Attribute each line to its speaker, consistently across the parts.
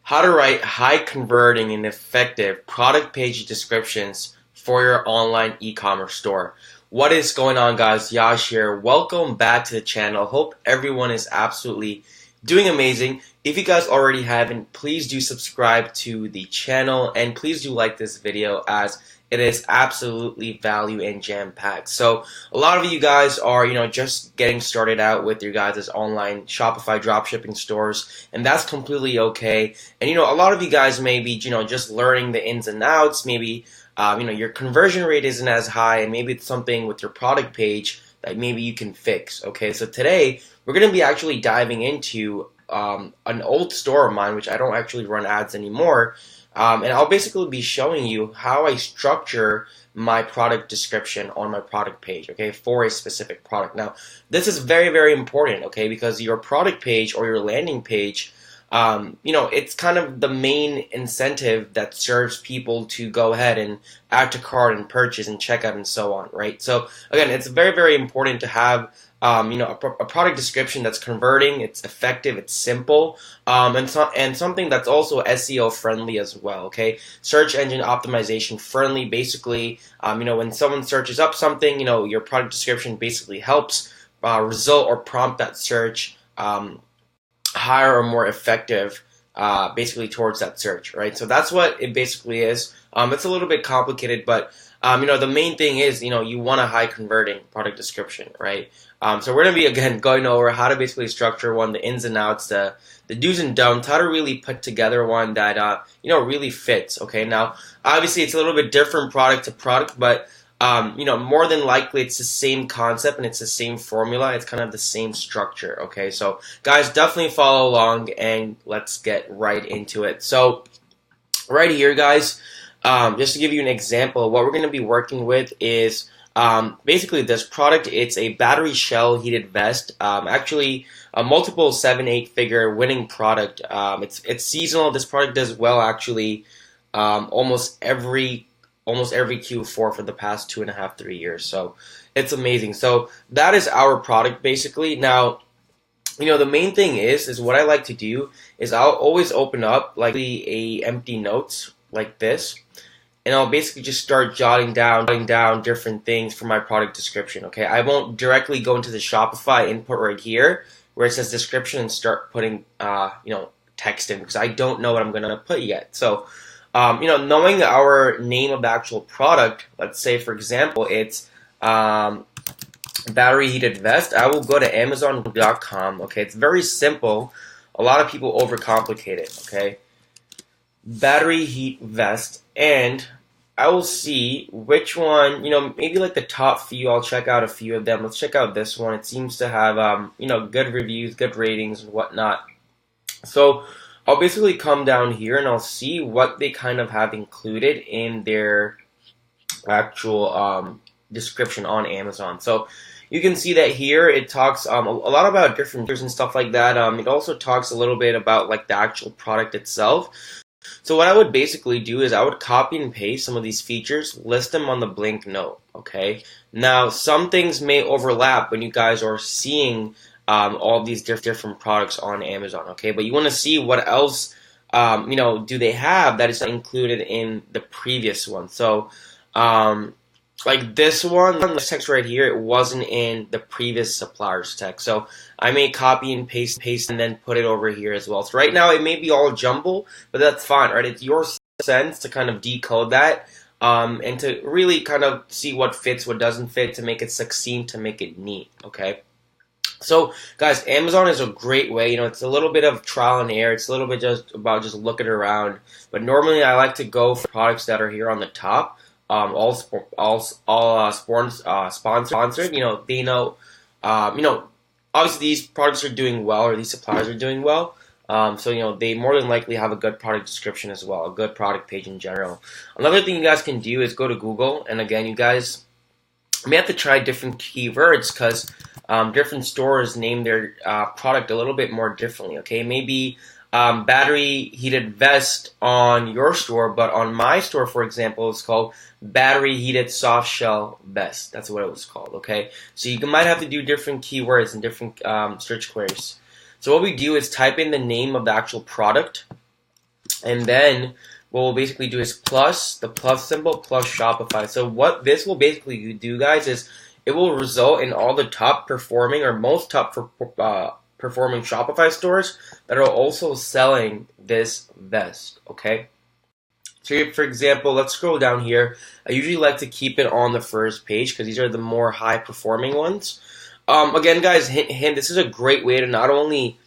Speaker 1: How to write high converting and effective product page descriptions for your online e-commerce store. What is going on, guys? Yash here. Welcome back to the channel. Hope everyone is absolutely doing amazing. If you guys already haven't, please do subscribe to the channel and please do like this video as it is absolutely value and jam-packed. So a lot of you guys are, just getting started out with your guys' online Shopify dropshipping stores, and that's completely okay. And a lot of you guys may be, just learning the ins and outs. Maybe, your conversion rate isn't as high, and maybe it's something with your product page that maybe you can fix. Okay, so today we're going to be actually diving into an old store of mine, which I don't actually run ads anymore. And I'll basically be showing you how I structure my product description on my product page, okay, for a specific product. Now, this is very, very important, okay, because your product page or your landing page, it's kind of the main incentive that serves people to go ahead and add to cart and purchase and checkout and so on, right? So, again, it's very, very important to have a product description that's converting, it's effective, it's simple, and something that's also SEO friendly as well. Okay, search engine optimization friendly. Basically, when someone searches up something, your product description basically helps result or prompt that search higher or more effective, basically towards that search, right? So that's what it basically is. It's a little bit complicated, but the main thing is, you want a high converting product description, right? So we're going to be, again, going over how to basically structure one, the ins and outs, the do's and don'ts, how to really put together one that, really fits, okay? Now, obviously, it's a little bit different product to product, but, more than likely, it's the same concept and it's the same formula. It's kind of the same structure, okay? So, guys, definitely follow along and let's get right into it. So, right here, guys, just to give you an example, what we're going to be working with is basically this product. It's a battery shell heated vest, actually a multiple 7-8 figure winning product. It's seasonal. This product does well actually almost every Q4 for the past 2.5-3 years. So it's amazing. So that is our product basically. Now, the main thing is what I like to do is I'll always open up like a empty notes like this, and I'll basically just start jotting down different things for my product description, okay? I won't directly go into the Shopify input right here where it says description and start putting, text in because I don't know what I'm going to put yet. So, knowing our name of the actual product, let's say, for example, it's battery heated vest, I will go to Amazon.com, okay? It's very simple. A lot of people overcomplicate it, okay? Battery heat vest, and I will see which one, maybe like the top few. I'll check out a few of them. Let's check out this one. It seems to have, good reviews, good ratings, and whatnot. So I'll basically come down here and I'll see what they kind of have included in their actual description on Amazon. So you can see that here it talks a lot about different features and stuff like that. It also talks a little bit about like the actual product itself. So what I would basically do is I would copy and paste some of these features, list them on the blank note, okay? Now, some things may overlap when you guys are seeing all these different products on Amazon, okay? But you want to see what else, do they have that is included in the previous one. So, like this one, this text right here, it wasn't in the previous supplier's text. So I may copy and paste and then put it over here as well. So right now it may be all jumble, but that's fine, right? It's your sense to kind of decode that and to really kind of see what fits, what doesn't fit, to make it succinct, to make it neat, okay? So, guys, Amazon is a great way. It's a little bit of trial and error. It's a little bit just about just looking around. But normally I like to go for products that are here on the top. All sponsored. They know. Obviously these products are doing well, or these suppliers are doing well. So they more than likely have a good product description as well, a good product page in general. Another thing you guys can do is go to Google, and again, you guys may have to try different keywords because different stores name their product a little bit more differently. Okay, maybe battery heated vest on your store, but on my store, for example, it's called battery heated soft shell vest. That's what it was called, okay? So you might have to do different keywords and different search queries. So what we do is type in the name of the actual product, And then what we'll basically do is plus, the plus symbol, plus Shopify. So what this will basically do, guys, is it will result in all the top performing or most top performing Shopify stores that are also selling this vest, okay? So for example, let's scroll down here. I usually like to keep it on the first page because these are the more high performing ones. Again, guys, hint, this is a great way to not only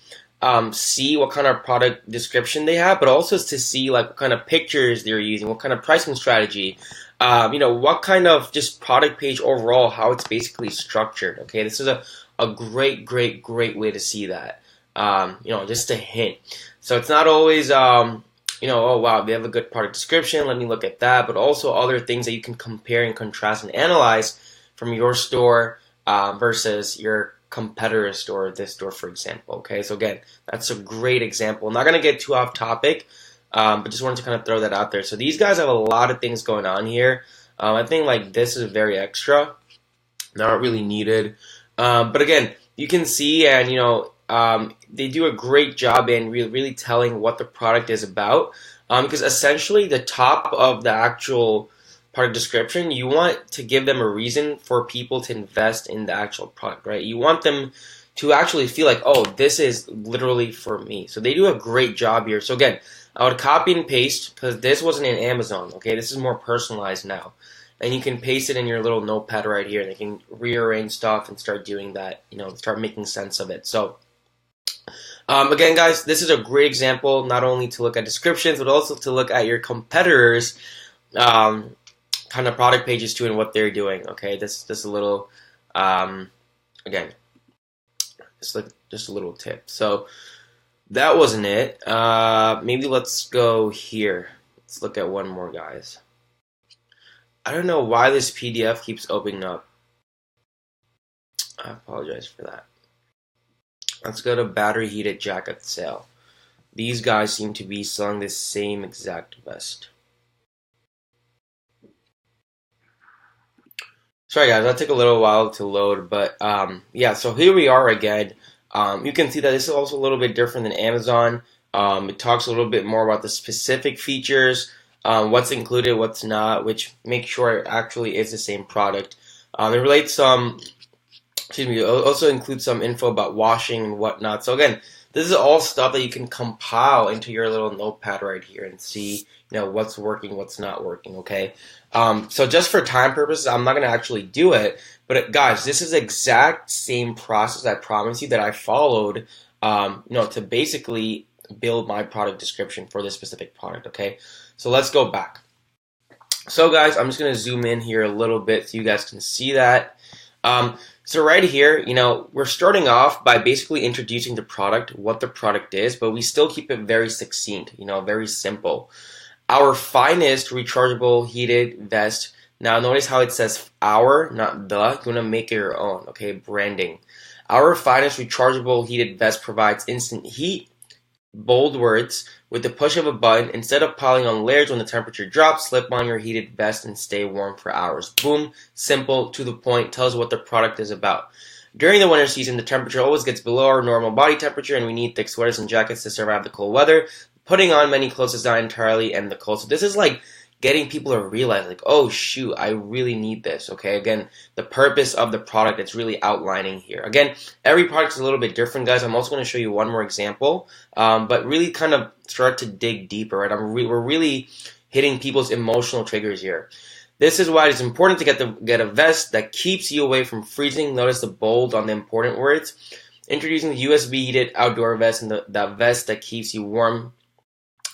Speaker 1: see what kind of product description they have, but also to see like what kind of pictures they're using, what kind of pricing strategy, what kind of just product page overall, how it's basically structured. Okay, this is a great way to see that. Just a hint. So it's not always, oh wow, they have a good product description, let me look at that, but also other things that you can compare and contrast and analyze from your store versus your competitor store, this store, for example. Okay, so again, that's a great example. I'm not going to get too off topic, but just wanted to kind of throw that out there. So these guys have a lot of things going on here. I think like this is very extra, not really needed. But again, you can see, and they do a great job in really telling what the product is about. Because essentially the top of the actual product description, you want to give them a reason for people to invest in the actual product, right? You want them to actually feel like, oh, this is literally for me. So they do a great job here. So again, I would copy and paste because this wasn't in Amazon, okay? This is more personalized now. And you can paste it in your little notepad right here, and you can rearrange stuff and start doing that, start making sense of it. So again, guys, this is a great example, not only to look at descriptions, but also to look at your competitors' kind of product pages too and what they're doing. Okay, this a little, again, just a little tip. So that wasn't it. Maybe let's go here. Let's look at one more, guys. I don't know why this PDF keeps opening up. I apologize for that. Let's go to battery heated jacket sale. These guys seem to be selling the same exact vest. Sorry guys, that took a little while to load, but yeah, so here we are again. You can see that this is also a little bit different than Amazon. It talks a little bit more about the specific features, what's included, what's not, which makes sure it actually is the same product. It relates it also includes some info about washing and whatnot. So again, this is all stuff that you can compile into your little notepad right here and see, what's working, what's not working, okay? So just for time purposes, I'm not going to actually do it, but guys, this is the exact same process, I promise you, that I followed, to basically build my product description for this specific product, okay? So let's go back. So guys, I'm just going to zoom in here a little bit so you guys can see that. So right here, we're starting off by basically introducing the product, what the product is, but we still keep it very succinct, very simple. Our finest rechargeable heated vest. Now notice how it says our, not the. You want to make it your own, okay? Branding. Our finest rechargeable heated vest provides instant heat, bold words, with the push of a button. Instead of piling on layers when the temperature drops, slip on your heated vest and stay warm for hours. Boom, simple, to the point, tells what the product is about. During the winter season, the temperature always gets below our normal body temperature, and we need thick sweaters and jackets to survive the cold weather. Putting on many clothes does not entirely end the cold. So this is like getting people to realize, like, oh shoot, I really need this, okay? Again, the purpose of the product, it's really outlining here. Again, every product is a little bit different, guys. I'm also going to show you one more example, but really kind of start to dig deeper, right? We're really hitting people's emotional triggers here. This is why it's important to get a vest that keeps you away from freezing. Notice the bold on the important words. Introducing the USB heated outdoor vest, and that vest that keeps you warm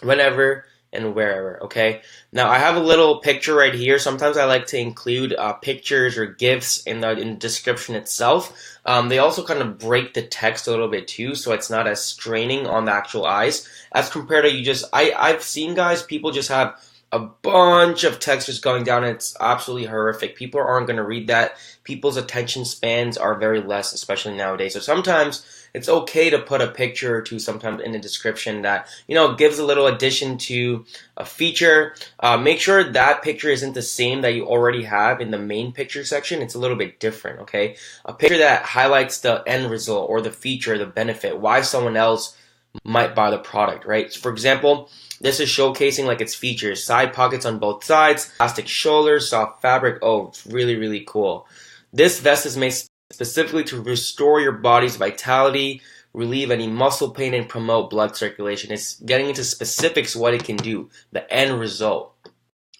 Speaker 1: whenever and wherever, okay? Now, I have a little picture right here. Sometimes I like to include pictures or GIFs in the description itself. They also kind of break the text a little bit too, so it's not as straining on the actual eyes as compared to I've seen, guys, people just have a bunch of text just going down, and it's absolutely horrific. People aren't going to read that. People's attention spans are very less, especially nowadays. So sometimes it's okay to put a picture or two sometimes in the description that, gives a little addition to a feature. Make sure that picture isn't the same that you already have in the main picture section. It's a little bit different, okay? A picture that highlights the end result or the feature, the benefit, why someone else might buy the product, right? For example, this is showcasing like its features: side pockets on both sides, elastic shoulders, soft fabric. Oh, it's really, really cool. This vest is made specifically to restore your body's vitality, relieve any muscle pain, and promote blood circulation. It's getting into specifics what it can do, the end result.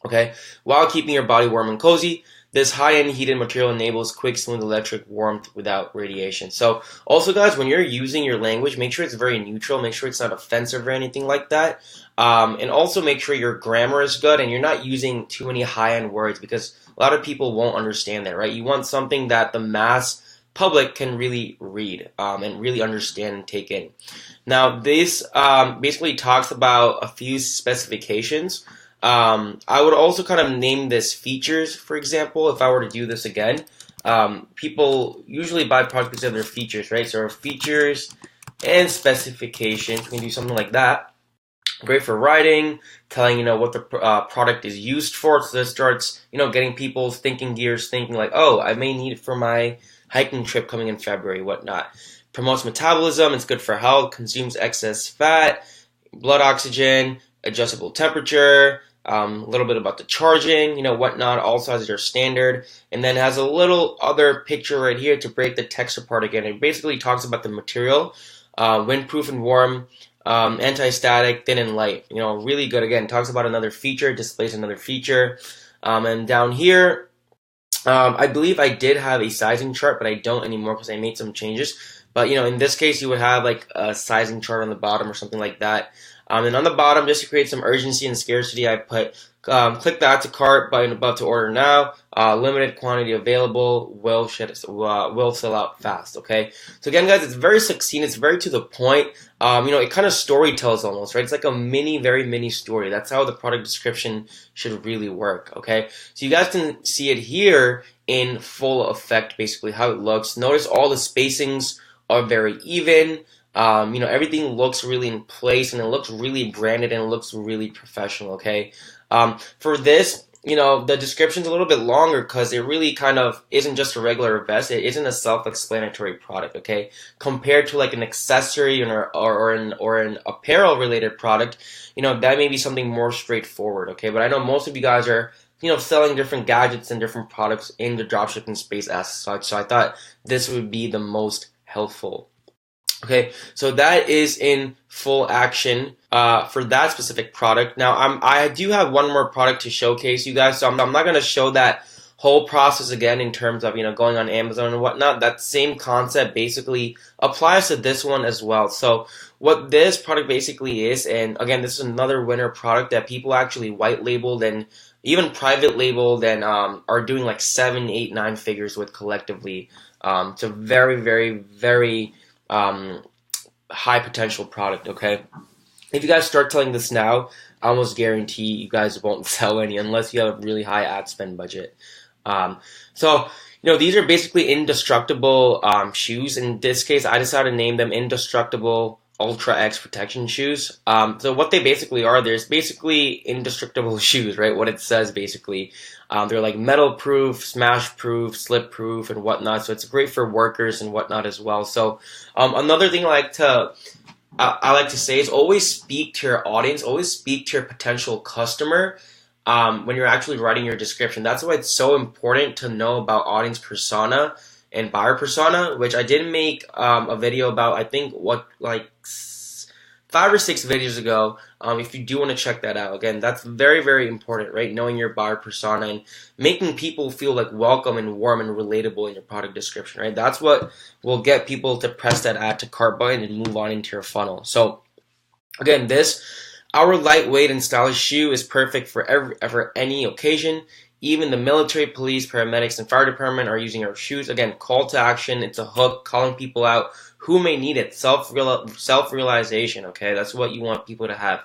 Speaker 1: Okay, while keeping your body warm and cozy, this high-end heated material enables quick, smooth electric warmth without radiation. So also, guys, when you're using your language, make sure it's very neutral. Make sure it's not offensive or anything like that. And also make sure your grammar is good and you're not using too many high-end words, because a lot of people won't understand that, right? You want something that the mass public can really read and really understand and take in. Now, this basically talks about a few specifications. I would also kind of name this features, for example, if I were to do this again. People usually buy products because of their features, right? So features and specifications, we can do something like that. Great for writing, telling, what the product is used for. So this starts, getting people's thinking gears thinking like, oh, I may need it for my hiking trip coming in February, whatnot. Promotes metabolism, it's good for health, consumes excess fat, blood oxygen, adjustable temperature, a little bit about the charging, whatnot. All sizes are standard, and then has a little other picture right here to break the text apart again. It basically talks about the material, windproof and warm, anti-static, thin and light. Really good. Again, talks about another feature, displays another feature, and down here, I believe I did have a sizing chart, but I don't anymore because I made some changes. But in this case, you would have like a sizing chart on the bottom or something like that. And on the bottom, just to create some urgency and scarcity, I put click the add to cart button above to order now. Limited quantity available. Will sell out fast. Okay. So again, guys, it's very succinct. It's very to the point. It kind of story tells almost, right? It's like a very mini story. That's how the product description should really work. Okay. So you guys can see it here in full effect, basically how it looks. Notice all the spacings are very even. Everything looks really in place and it looks really branded and it looks really professional, okay? For this, the description's a little bit longer because it really kind of isn't just a regular vest. It isn't a self-explanatory product, okay? Compared to like an accessory or an apparel-related product, that may be something more straightforward, okay? But I know most of you guys are selling different gadgets and different products in the dropshipping space as such, so I thought this would be the most helpful. Okay, so that is in full action for that specific product. Now, I do have one more product to showcase you guys, so I'm not going to show that whole process again in terms of going on Amazon and whatnot. That same concept basically applies to this one as well. So what this product basically is, and again, this is another winner product that people actually white labeled and even private labeled and are doing like 7, 8, 9 figures with collectively. It's a very high potential product, okay? If you guys start selling this now, I almost guarantee you guys won't sell any unless you have a really high ad spend budget. So these are basically indestructible shoes. In this case, I decided to name them Indestructible Ultra X protection shoes. So what they basically are, there's basically indestructible shoes, right? What it says basically. They're like metal proof, smash proof, slip proof, and whatnot. So it's great for workers and whatnot as well. So another thing I like to say is always speak to your audience, always speak to your potential customer when you're actually writing your description. That's why it's so important to know about audience persona and buyer persona, which I did make a video about, I think, 5 or 6 videos ago. If you do want to check that out, again, that's very important, right? Knowing your buyer persona and making people feel like welcome and warm and relatable in your product description, right? That's what will get people to press that add to cart button and move on into your funnel. So again, our lightweight and stylish shoe is perfect for any occasion. Even the military, police, paramedics, and fire department are using our shoes. Again, call to action. It's a hook, calling people out who may need it. Self-realization, okay? That's what you want people to have.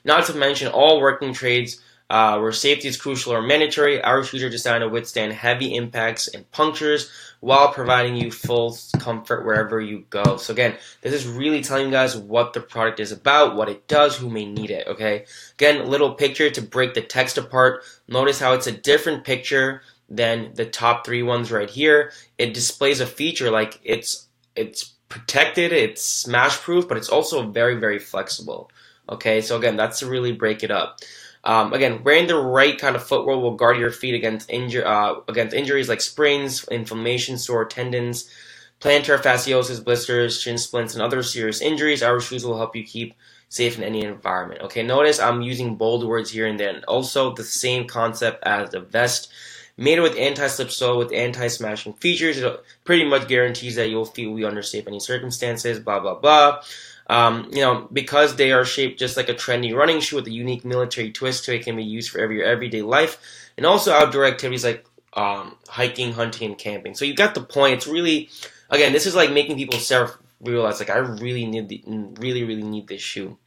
Speaker 1: Not to mention all working trades where safety is crucial or mandatory. Our shoes are designed to withstand heavy impacts and punctures while providing you full comfort wherever you go. So again, this is really telling you guys what the product is about, what it does, who may need it, okay? Again, a little picture to break the text apart. Notice how it's a different picture than the top 3 ones right here. It displays a feature like it's protected, it's smash proof, but it's also very, very flexible. Okay, so again, that's to really break it up. Again, wearing the right kind of footwear will guard your feet against injuries like sprains, inflammation, sore tendons, plantar fasciosis, blisters, shin splints, and other serious injuries. Our shoes will help you keep safe in any environment. Okay, notice I'm using bold words here and there. And also the same concept as the vest. Made with anti-slip sole with anti-smashing features. It pretty much guarantees that you'll feel we under safe any circumstances, blah, blah, blah. Because they are shaped just like a trendy running shoe with a unique military twist to it, can be used for your everyday life and also outdoor activities like hiking, hunting, and camping. So you got the point. It's really, again, this is like making people self-realize, like, I really need this shoe.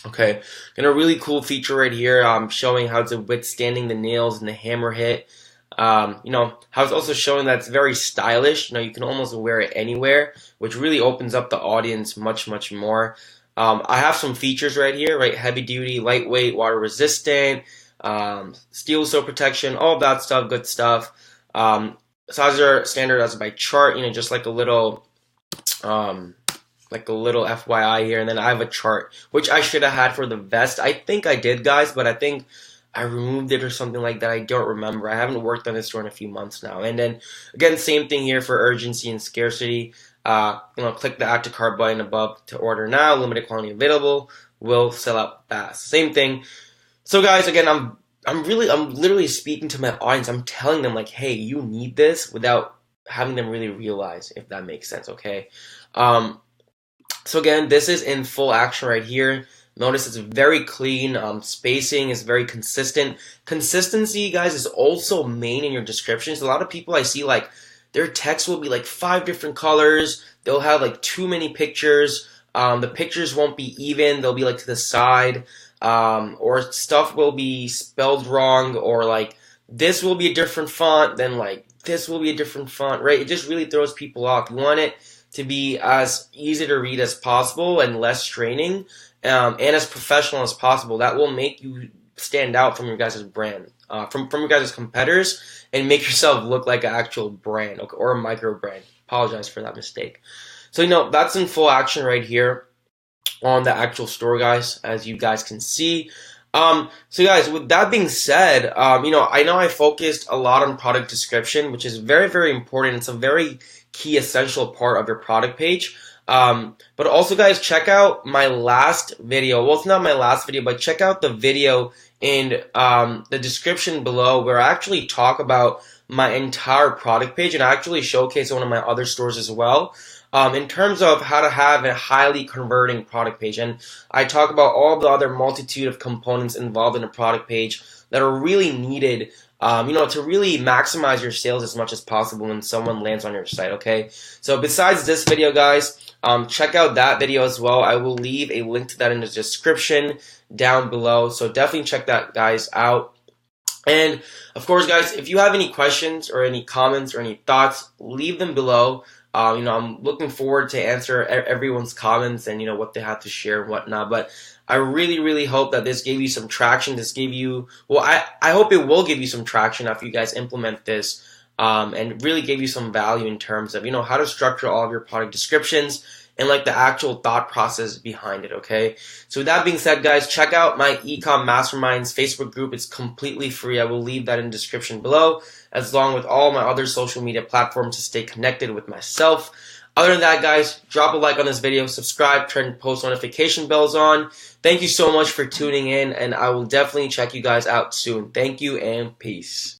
Speaker 1: Okay, got a really cool feature right here, showing how it's withstanding the nails and the hammer hit. How it's also showing that it's very stylish. You can almost wear it anywhere, which really opens up the audience much, much more. I have some features right here, right? Heavy duty, lightweight, water resistant, steel toe protection, all of that stuff, good stuff. Sizes are standardized by chart, just like a little FYI here. And then I have a chart, which I should have had for the vest. I think I did, guys, but I think I removed it or something like that. I don't remember. I haven't worked on this store in a few months now. And then, again, same thing here for urgency and scarcity. Click the add to cart button above to order now. Limited quantity available. Will sell out fast. Same thing. So, guys, again, I'm literally speaking to my audience. I'm telling them, like, hey, you need this, without having them really realize, if that makes sense, okay? So, again, this is in full action right here. Notice it's very clean. Spacing is very consistent. Consistency, guys, is also main in your descriptions. A lot of people I see, like, their text will be like 5 different colors. They'll have like too many pictures. The pictures won't be even. They'll be like to the side. Or stuff will be spelled wrong. Or like this will be a different font. Then like this will be a different font, right? It just really throws people off. You want it to be as easy to read as possible and less straining. And as professional as possible. That will make you stand out from your guys' brand, from your guys' competitors, and make yourself look like an actual brand, or a micro brand. Apologize for that mistake. So, that's in full action right here on the actual store, guys, as you guys can see. So, guys, with that being said, I know I focused a lot on product description, which is very, very important. It's a very key, essential part of your product page. But also, guys, check out my last video. Well, it's not my last video, but check out the video in the description below, where I actually talk about my entire product page, and I actually showcase one of my other stores as well, in terms of how to have a highly converting product page. And I talk about all the other multitude of components involved in a product page that are really needed, to really maximize your sales as much as possible when someone lands on your site, okay? So besides this video, guys, check out that video as well. I will leave a link to that in the description down below. So definitely check that, guys, out. And of course, guys, if you have any questions or any comments or any thoughts, leave them below. I'm looking forward to answer everyone's comments and, what they have to share and whatnot. But I really, really hope that this gave you some traction. I hope it will give you some traction after you guys implement this. And really gave you some value in terms of, how to structure all of your product descriptions and like the actual thought process behind it, okay? So with that being said, guys, check out my Ecom Masterminds Facebook group. It's completely free. I will leave that in the description below, as long with all my other social media platforms to stay connected with myself. Other than that, guys, drop a like on this video, subscribe, turn post notification bells on. Thank you so much for tuning in, and I will definitely check you guys out soon. Thank you, and peace.